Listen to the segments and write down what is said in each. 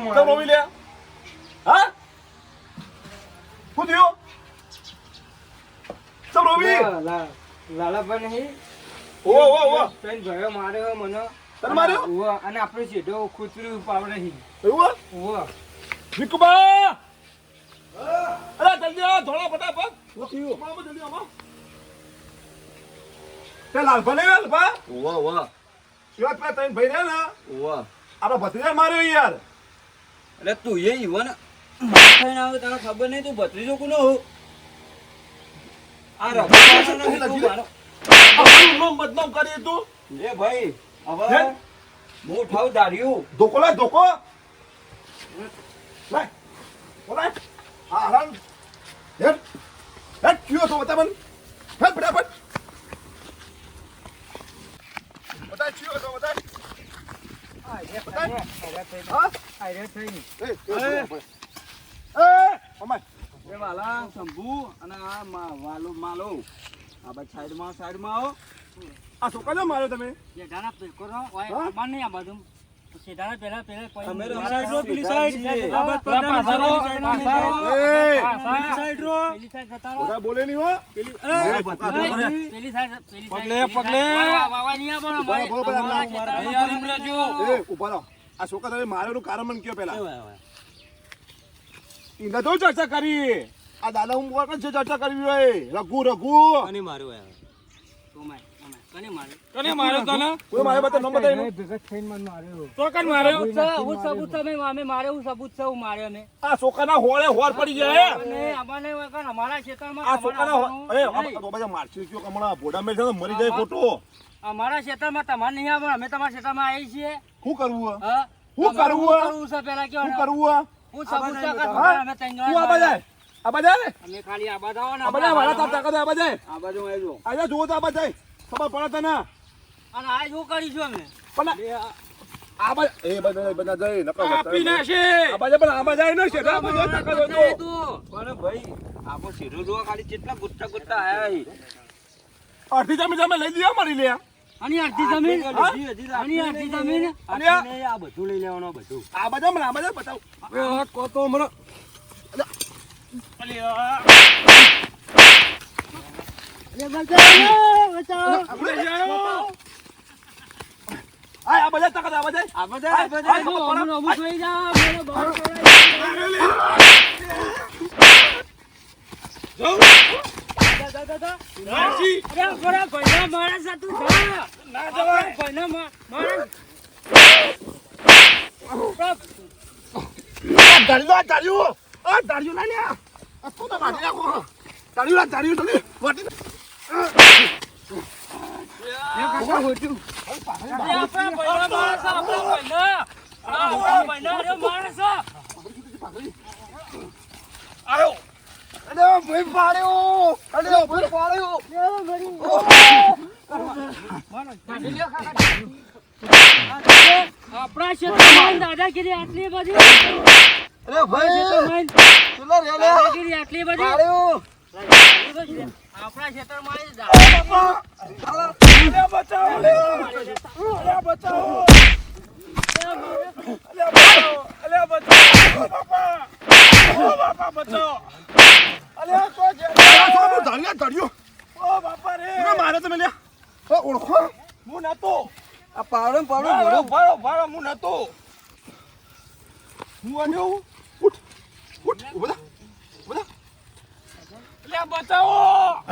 ચમ રોવી લે હા શું થયું ચમ રોવી લાલાભાઈ નહીં ઓ તઈ ભયો માર્યો મને તને માર્યો ઓ અને આપણે સીધો ખૂતરી પાવડે નહીં એવું ઓ વિકુબા અરે જલ્દી આ ધોળા ફટાફટ શું થયું મામા જલ્દી આવો તે લાલભા ને લાલભા ઓવા શિવાત પે તઈ ભાઈ રે ને ઓવા આપડે ભત્રીજા માર્યો યાર અરે તું એ ઈવન માથાઈ ના આવે તને ખબર નહીં તું ભત્રીજો કોનો હો આ રખો આપણું નામ બદનામ કરી તું એ ભાઈ હવે હું ઠાવ દાર્યું ધોકો લે ધોકો લાય બોલાય હા હરામ હેટ હેટ ક્યો તો બતા મન હેટ ફટાફટ બતા ક્યો તો બતા એ વાલા શંભુ અને આ વાલો માલો આ બાજુ સાઈડમાં આવો આ છોકરા માર્યો તમે જેઠાના પેલકો નો ઓય અમાર નહીં આ બાજુ સીધાના પેલા અમે પેલી સાઈડ રો પેલી સાઈડ આ બાજુ સાઈડ રો પેલી સાઈડ જતા બધા બોલે નહીં હો પેલી સાઈડ પગલે વાવા નહીં આવવાનો એ ઉભા રહો આ છોકરા તમે માર્યો નું કારણ મને કયો પેલા ઈના તો ચર્ચા કરી આ દાદા હું મોર છે ચર્ચા કરવી હોય રઘુ અને માર્યો કને માર્યો તને કોઈ મારે બતા નંબર દઈ ભેગા થઈને મને માર્યો તો કન માર્યો હું સબૂત તમે અમે માર્યો હું સબૂત છે હું માર્યો ને આ છોકરાના હોળે હોર પડી જાય અને અમાને કન અમારા ક્ષેત્રમાં આ છોકરાના એ તો બધા મારસી કયો કમણા બોડા મે છે મરી જાય ખોટો અમારા ક્ષેત્રમાં તમારે નહીં આવવાનું અમે તમારા ક્ષેત્રમાં આવી છીએ શું કરવું હા શું કરવું છે પેલા કયો શું કરવું હું સબૂત છે કે અમે તઈ તું આ બજાય અમે ખાલી આ બાદ આવો ને આ બજાય વાળા તાપ તાકાત આ બજાય આ બાજુ આવજો આજા જોવો તો આ બજાય ખબર પડે તને અને આ શું કરીશું અમે પણ આ બજાય એ બધા જઈ નકર આપી નાશે આ બજાય પણ આ બજાય ન છે આ બજાય તાકાત હોય તો પણ ભાઈ આપો શીરો જોવા ખાલી કેટલા ગુટ્ટા આયા અડધી જમીન લઈ લીધા મારી લે અને અડધી જમીન અને અડધી જમીન અને આ બધું લઈ લેવાનું બધું આ બજાય બતાવ કો તો મને આ બધા તાકાત આ બધા અમુક લઈ જા દાડિયું ના લ્યા આ તો મારી નાખો દાડિયું જલ્દી વાટી આપણા ક્ષેત્રમાં દાદાગીરી આટલી બધી દાદાગીરી આટલી બધી આપણા ક્ષેત્રમાં મારે તમે લ્યા ઓળખો હું નતો આ પાવડો ભાડો હું નતો હું આન્યો ઉઠ ઉભા લે બચાવો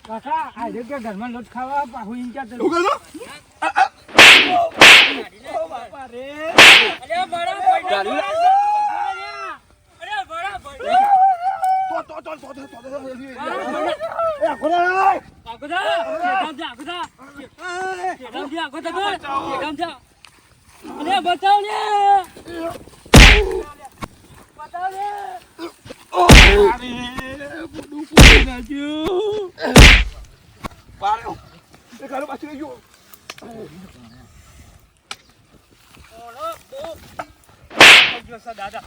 કાકા આ જગ્યા ઘરમાં લોટ ખાવા પાહુ ઇંચા તો ઉગો બાપા રે અરે બડા બચાવ ને દાદા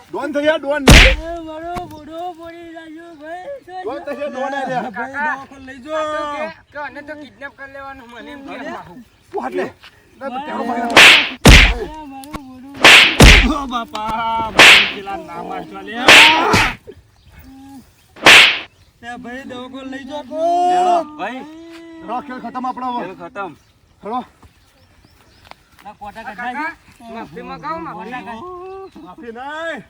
ડોન થયા ડોન મારો બોડો બોડી લાગ્યો કોઈ તો છે નોને રે દવાખાને લઈ જો કે અને તો કિડનેપ કરી લેવાનું મને એમ કે તું હાટ લે ના તો તેરો ભાઈ ઓ બાપા પેલા ના મારજો લે તે ભાઈ દવાખાને લઈ જો કો ભાઈ રો ખેલ ખતમ આપણો હવે ખતમ હેલો ના કોટા કાઢા માફી મગાવો માફી નહીં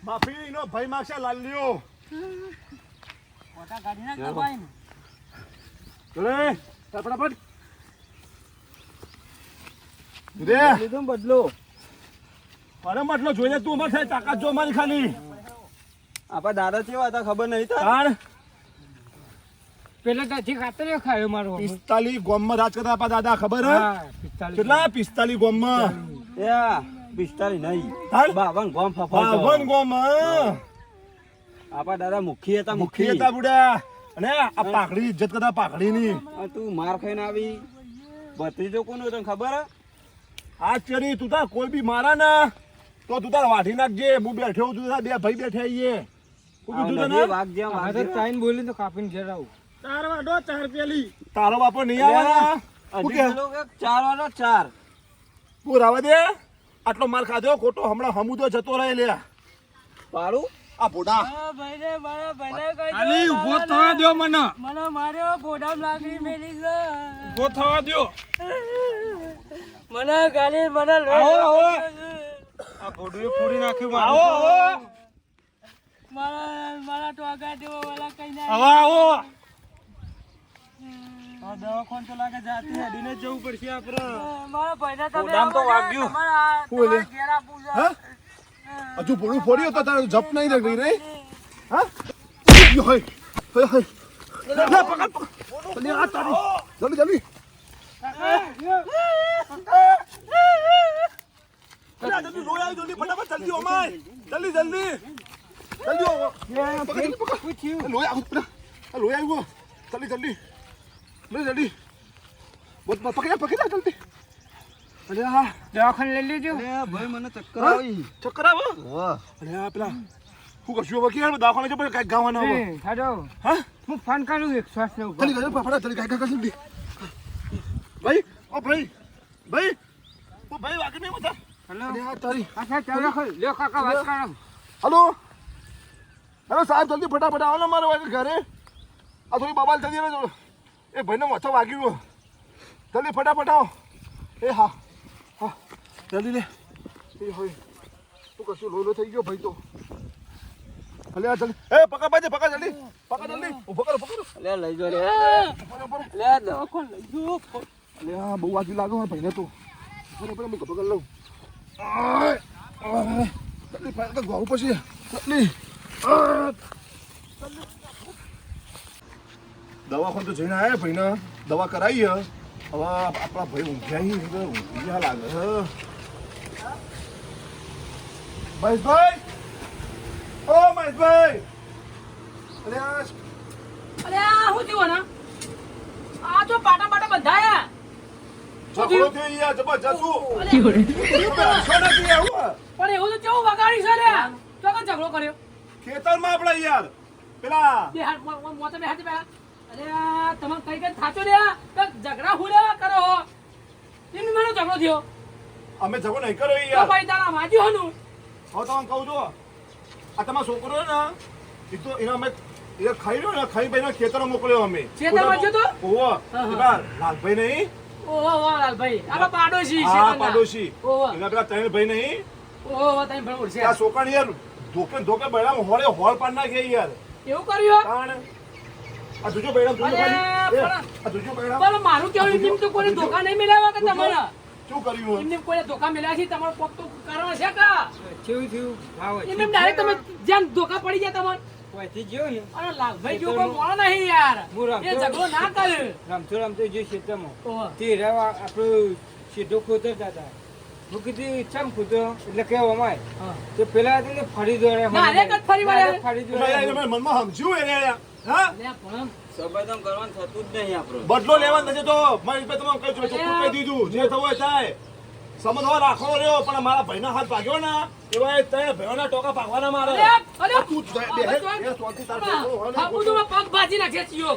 માફી નો ભાઈ માગશે લાલ્યો કોટા કાઢી નાખ ભાઈ ચલે ફટાફટ દે લીધો બદલો અરે મતલો જોઈને તું મત થાય તાકાત જો મારી ખાલી આપણા દાદા કેવા હતા ખબર નહીં તાણ પેલો તો ખાતર ખાયો મારો 45 ગોમમાં રાજ કરતા આપણા દાદા ખબર હે હા 45 કેટલા 45 ગોમમાં યા 45 નહીં હાલ 52 ગોમ ફફડતો બાવન ગોમમાં આપણા દાદા મુખી હતા મુખી મુખી હતા બુડા અને આ પાઘડી ઇજ્જત કરતા પાઘડીની આ તું માર ખાઈને આવી ભત્રીજો કોનો તને ખબર હે આ ચરી તું તાર કોઈ બી મારા ના તો તું તાર વાઢી નાખજે હું બેઠો છું તાર બે ભાઈ બેઠા આઈએ હું કીધું તને વાઘ જ્યાં વાઘ તો ટાઈમ બોલી તો કાપીને ઘેર આવું તાર વાડો ચાર પેલી તારો બાપો નહીં આવવાના હું કે 4 વાળો 4 પૂર આવવા દે આટલો માર ખાધો ખોટો હમણાં હમુદો જતો રહે લે પાડું આ ભોડા ભાઈ રે મારા ભાઈને કહી આલી ઊભો થવા દો મને મને માર્યો બોડામ લાગી મેલી ગયો ઊભો થવા દો મને ગાલી મને આ બોડુએ પૂરી નાખ્યું આવો આવો મારા ટોગા દેવો વાળા કઈ ના આવો આવો આ દવાખાન તો લાગે જાતી હેડીને જવું પડશે આપણે મારા ભાઈને તમે બોડામ તો વાગ્યું. શું લે? ઘેર આપું છે હા હજુ ભોળું ફોડ્યો તો તારે જપ નહીં રહી રે હા યો હોય હોય હોય લે પકડ પકડ લે આ તારી જલ્દી જલ્દી અરે જલ્દી લોય આવી જલ્દી ફટાફટ જલ્દી ઓમાય જલ્દી જલ્દી જલ્દી ઓમો પકડ પકડ લોય આવ લોય આવ્યો જલ્દી જલ્દી જલ્દી બોલ પકડ પકડ જલ્દી અરે આ દવાખાને લઈ લેજો અરે ભાઈ મને ચક્કર આવી ચક્કર આવો વાહ અરે આ પેલા શું કરશું હવે કે દવાખાને જો કઈ ગાવાના હવે હાડો હા હું ફોન કરું 108 ને ઉપર જલ્દી જલ્દી ફટાફટ જલ્દી કાઈ કાઈ જલ્દી ભાઈ ઓ ભાઈ ભાઈ ઓ ભાઈ વાગે નહીં મતા હેલો અરે આ તારી અચ્છા ચાલો લ્યો કાકા વાત કરો હેલો હેલો સાહેબ જલ્દી ફટાફટ આવો ને મારે વાગે ઘરે આ થોડી બાબાલ જલ્દી રહેજો એ ભાઈને મોછો વાગ્યું જલ્દી ફટાફટ આવો એ હા હા જલ્દી લે એ હોય તું કશું લોલો થઈ ગયો ભાઈ તો ભલે આ જલ્દી એ પકડ બાજે પકડ જલ્દી ઉભો કરો લે લઈ જો લે લે દવાખાન લઈ જો અલે આ બહુ વાગ્યું લાગે મારા ભાઈને તો બરાબર હું પકડ લઉં જલ્દી ફાયર તો ગોવું પછી જલ્દી દવાખાને તો જઈને આવ્યા ભાઈને દવા કરાવી હવે આપણા ભાઈ ઊંઘ્યા લાગે મહેશભાઈ ઓ મહેશભાઈ અરે આ અરે આ શું થયું ને આ તો પાટા બંધાયા ઝઘડો થયો યાર જબરજસ્ત પણ એવું તો કેવું વગાડી છે લે તો કે ઝઘડો કર્યો ખેતરમાં આપણા યાર પેલા બે હાથ મોતે બે હાથ પેલા અરે આ તમે કઈ થાચો લે તો ઝઘડા હુડ્યા કરો એમ મારો ઝઘડો થયો અમે ઝઘડો નહીં કર્યો તો યાર ભાઈ તારા વાજ્યો હનું હવે તમને કહું છું આ તમારો છોકરો છે ને એ તો એના અમે એ ખાઈ રહ્યો ને ખાઈ ભાઈ ખેતરમાં મોકલ્યો અમે ખેતરમાં ગયો તો? ઓહો લાલભાઈ નહીં ઓહો વાહ લાલભાઈ આ પાડોશી છે હા પાડોશી ઓહો એના પેલા ત્રણ ભાઈ નહીં ઓહો તમે ભણ ઉડશે આ છોકરાને યાર ધોકે બૈરામ હોળ પાડ નાખે યાર એવું કર્યું કારણ આ જોજો બૈરામ જોજો અરે, ખાલી પણ- આ જોજો બૈરામ પણ મારું કેવું એમ તો કોઈ ધોકા નહીં મેળવ્યા કે તમારા શું કર્યું એમને કોઈ ધોકા મેળવ્યા છે તમારો કોક તો કારણ છે કા થયું ભાવ એમને ડાયરેક્ટ તમે જેમ ધોકા પડી ગયા તમારે વાંચી ગયો ને અરે લાલભાઈ જો કોઈ મોળો નહીં યાર હું એ ઝઘડો ના કરે રમતો જે ક્ષેત્રમાં ઓહો. તે રહેવા આપણું સીધો ખોતરતા હતા હું કીધું ચમ ખોતો એટલે કહેવામાં હા. તો પેલા હતા ને ફરી દોડે Direct જ ફરી વળ્યા. ફરી પેલા યાર દોડે તમે મનમાં સમજ્યું એને યાર હા લે પણ સંબંધમ કરવાનું થતું જ નહીં આપણું બદલો લેવાનું થશે તો મારી પાસે તમારે કઈ ચોખ્ખું કહી દીધું જે થવું હોય થાય સમજવા રાખો રહ્યો પણ મારા ભાઈના હાથ ભાગ્યો ને એવા એ ત્રણ ભાઈઓના ટોકા ભાગવાના મારે અરે, અરે, આ તું બે બે સ્વાતિ તાર ભાઈ હોય ને બાપુજીનો પગ ભાજી નાખે ચિયો.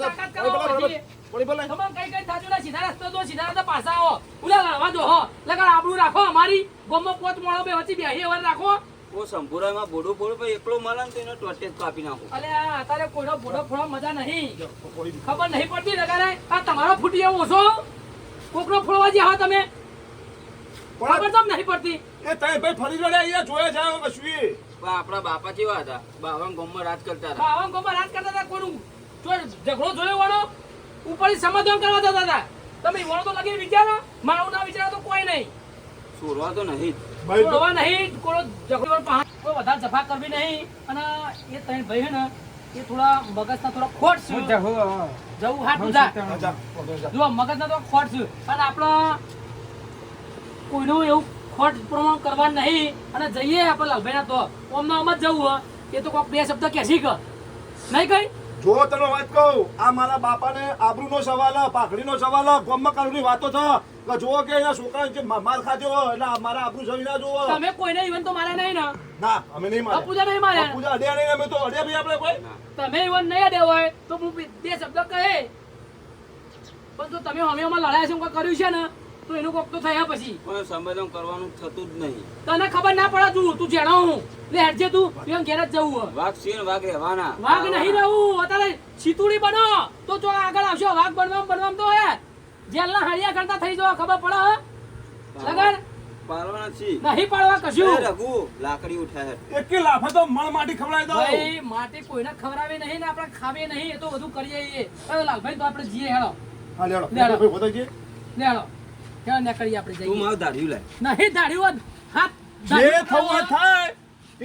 તાકાત કરો પછી. બોલી બોલે તમામ કઈ કઈ થાચું ના સીધા રસ્તે દો, સીધા રસ્તે પાછા આવો. ઉલા લડવા દો હો. લગા આબરૂ રાખો અમારી. ગોમો પોત મોળો બે વચ્ચે બેહી એવાર રાખો. ઓ સંપૂર્ણમાં બોડું ફોડું પણ એકલો મળે ને તો એનો ટોટે જ કાપી નાખું. અલે આ અત્યારે કોઈનો ભોળો ફોડો મજા નહીં. ખબર નહીં પડતી લગારે. આ તમારો ફૂટી એવો ઓછો. કોકનો ફોડવા જે હો તમે. ખબર તો નહીં પડતી. એ તઈ ભાઈ ફરી જોડે અહીંયા જોયા જાય કશું પણ આપણા બાપા કેવા હતા? બાવા ગામમાં રાજ કરતા હતા. આવા ગોમાં રાજ કરતા હતા કોનું જો ઝઘડો જોયો વાળો ઉપર સમાધાન કરવા જતા હતા. તમે વણો તો લગી વિચારો, મારું ના વિચારો તો કોઈ નહીં. છોડવા તો નહીં જ. ભાઈ છોડવા નહીં, કોઈ ઝઘડો કોઈ વધારે જફા કરવી નહીં. અને એ ત્રણ ભાઈ છે ને એ થોડા મગજના થોડા ખોટ છે. હું જાઉં. જવું હાથ ઉધા. જા જો મગજના તો ખોટ છે અને આપણે કોઈનું એવું ખોટ પ્રમાણ કરવા નહીં. અને જઈએ આપણે લાલભાઈના તો ઓમનો આમ જ જવું હોય એ તો કોઈક બે શબ્દ કહેશી કે નહીં કઈ. જો તને વાત કહું આ મારા બાપાને આબરૂનો સવાલ પાઘડીનો સવાલ ગામમાં કાનૂની વાતો છે કે જુઓ કે એના છોકરાને જે માર ખાધો હોય એટલે મારા આબરૂ જવી ના જોવો તમે કોઈને ઇવન તો માર્યા નહીં ને. ના અમે નહીં મારે અપૂજા નહીં માર્યા. પૂજા અડ્યા નહીં અમે તો અડ્યા ભાઈ આપણે કોઈ તમે ઇવન નહીં અડે હોય તો હું બે શબ્દ કહે. પણ જો તમે અમે લડાયા છે કોઈ કર્યું છે ને તો એનું કોક તો થયા પછી પણ સંમેલન કરવાનું થતું જ નહીં. તને ખબર ના પડે તું જેણો હું લે હેડજે તું એમ ઘેર જ જવું હોય. વાઘ છે ને વાઘ રહેવાના. વાઘ નહીં રહું અત્યારે છીતુડી બનો તો જો આગળ આવશો વાઘ બનવામ તો હે જેલના હળિયા કરતા થઈ જવા ખબર પડે હે? લગન પાડવાના છીએ. નહીં પાડવા કશું. એ રઘુ લાકડી ઉઠાય. એકે લાફે તો મણ માટી ખવડાવી દો ભાઈ માટી કોઈને ખવડાવે નહીં ને આપણે ખાવે નહીં એ તો બધું કરીએ છીએ. હવે લાલભાઈ તો આપણે જીએ હેડો હા લેડો લેડો. ભાઈ બતાઈ જઈએ લેડો હેડો ને કરીએ આપણે તું જઈએ. મારું ધાર્યું લાય. નહીં ધાડ્યું હાથ જે થવું હોય થાય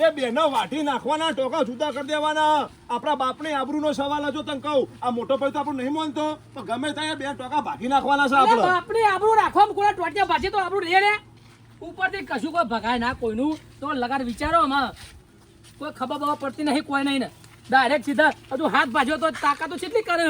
એ બેનો વાટી નાખવાના ટોકા જુદા કરી દેવાના આપણા બાપને આબરૂનો સવાલ હજો તને કહું આ મોટો ભાઈ તો આપણું નહીં માનતો પણ ગમે ત્યાં બે ટોકા ભાગી નાખવાના છે આપણે આપણે આબરૂ રાખવા કોઈ ટોટિયા ભાજી તો આબરૂ લે રે ઉપરથી કશું કોઈ ભગાય ના કોઈનું તો લગાડ વિચારો આમાં કોઈ ખબર બવા પડતી નહીં કોઈ નહીં ને ડાયરેક્ટ સીધા હજુ હાથ ભાજ્યો તો તાકાત તો કેટલી કરે